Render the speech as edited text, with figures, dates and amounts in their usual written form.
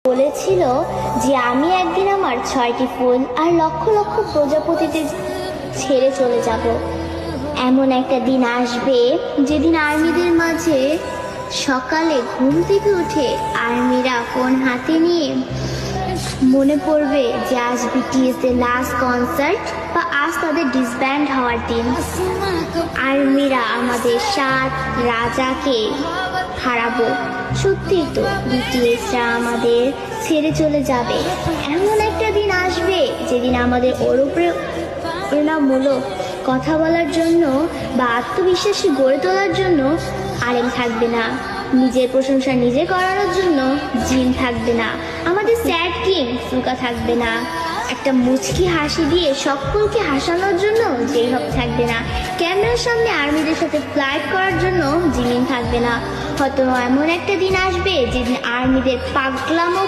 বলেছিল যে আমি একদিন আমার 6টি ফুল আর লক্ষ লক্ষ প্রজাপতিতে ছেড়ে চলে যাব। এমন একটা দিন আসবে যেদিন আর্মিদের মাঝে সকালে ঘুম থেকে উঠে আর্মিরা ফোন হাতে নিয়ে মনে পড়বে যে আজ বিটিএস এর লাস্ট কনসার্ট বা আজ তাদের ডিসব্যান্ড হওয়ার দিন। আর্মিরা আমাদের 7 রাজাকে হারাবো। সত্যি তো বিটিএসরা আমাদের ছেড়ে চলে যাবে। এমন একটা দিন আসবে যেদিন আমাদের ওর উপরে প্রেরণামূলক কথা বলার জন্য বা আত্মবিশ্বাসী গড়ে তোলার জন্য আরেম থাকবে না, নিজের প্রশংসা নিজে করানোর জন্য জিন থাকবে না, আমাদের স্যাড কিং ফুকা থাকবে না, একটা মুচকি হাসি দিয়ে সকলকে হাসানোর জন্য যেইভাবে থাকবে না, ক্যামেরার সামনে আর্মিদের সাথে ফ্লাইট করার জন্য জিমিন থাকবে না। হয়তো এমন একটা দিন আসবে যেদিন আর্মিদের পাগলামো